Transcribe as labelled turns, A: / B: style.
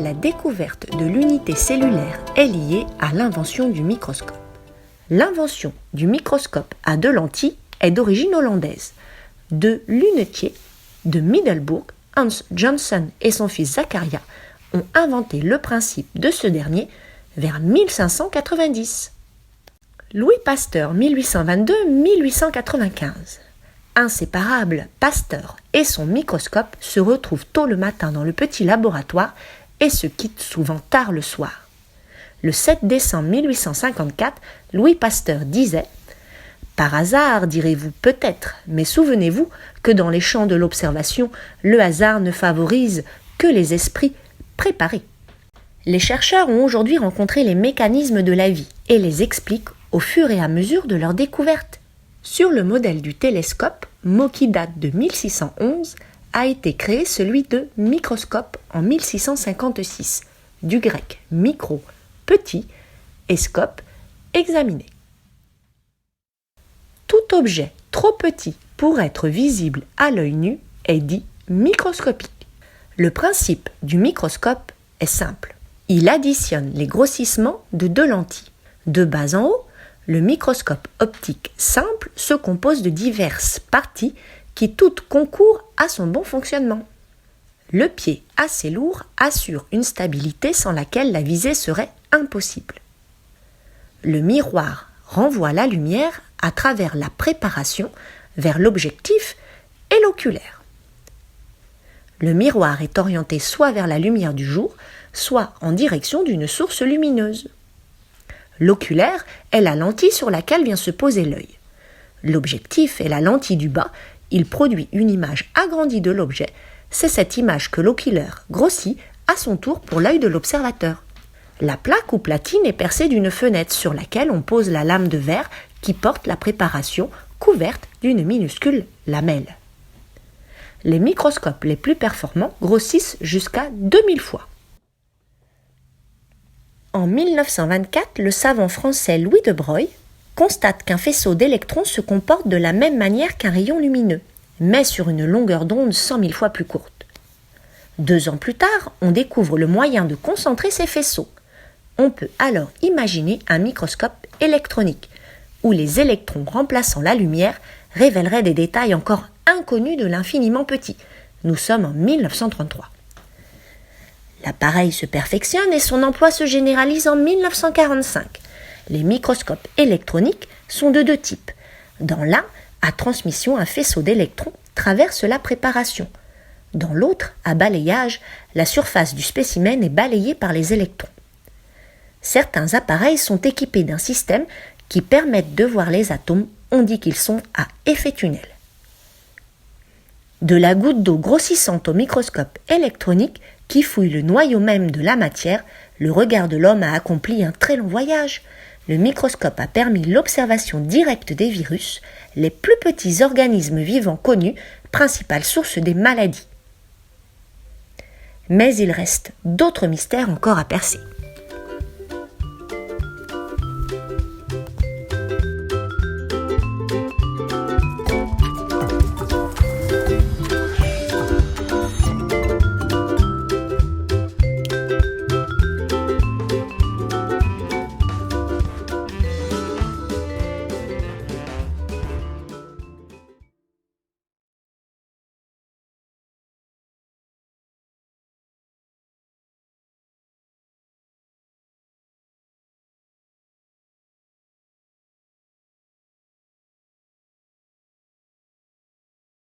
A: la découverte de l'unité cellulaire est liée à l'invention du microscope. L'invention du microscope à deux lentilles est d'origine hollandaise. De lunetiers de Middelburg, Hans Janssen et son fils Zacharia ont inventé le principe de ce dernier vers 1590. Louis Pasteur, 1822-1895. Inséparables, Pasteur et son microscope se retrouvent tôt le matin dans le petit laboratoire et se quittent souvent tard le soir. Le 7 décembre 1854, Louis Pasteur disait « Par hasard, direz-vous peut-être, mais souvenez-vous que dans les champs de l'observation, le hasard ne favorise que les esprits préparés. » Les chercheurs ont aujourd'hui rencontré les mécanismes de la vie et les expliquent au fur et à mesure de leur découverte. Sur le modèle du télescope, mot qui date de 1611, a été créé celui de microscope en 1656, du grec micro, petit, et scope, examiner. Tout objet trop petit pour être visible à l'œil nu est dit microscopique. Le principe du microscope est simple. Il additionne les grossissements de deux lentilles. De bas en haut, le microscope optique simple se compose de diverses parties qui toutes concourent à son bon fonctionnement. Le pied assez lourd assure une stabilité sans laquelle la visée serait impossible. Le miroir renvoie la lumière à travers la préparation vers l'objectif et l'oculaire. Le miroir est orienté soit vers la lumière du jour, soit en direction d'une source lumineuse. L'oculaire est la lentille sur laquelle vient se poser l'œil. L'objectif est la lentille du bas, il produit une image agrandie de l'objet, c'est cette image que l'oculaire grossit à son tour pour l'œil de l'observateur. La plaque ou platine est percée d'une fenêtre sur laquelle on pose la lame de verre qui porte la préparation couverte d'une minuscule lamelle. Les microscopes les plus performants grossissent jusqu'à 2000 fois. En 1924, le savant français Louis de Broglie constate qu'un faisceau d'électrons se comporte de la même manière qu'un rayon lumineux, mais sur une longueur d'onde 100 000 fois plus courte. 2 ans plus tard, on découvre le moyen de concentrer ces faisceaux. On peut alors imaginer un microscope électronique, où les électrons remplaçant la lumière révéleraient des détails encore inconnus de l'infiniment petit. Nous sommes en 1933. L'appareil se perfectionne et son emploi se généralise en 1945. Les microscopes électroniques sont de deux types. Dans l'un, à transmission, un faisceau d'électrons traverse la préparation. Dans l'autre, à balayage, la surface du spécimen est balayée par les électrons. Certains appareils sont équipés d'un système qui permettent de voir les atomes, on dit qu'ils sont à effet tunnel. De la goutte d'eau grossissante au microscope électronique qui fouille le noyau même de la matière, le regard de l'homme a accompli un très long voyage. Le microscope a permis l'observation directe des virus, les plus petits organismes vivants connus, principale source des maladies. Mais il reste d'autres mystères encore à percer.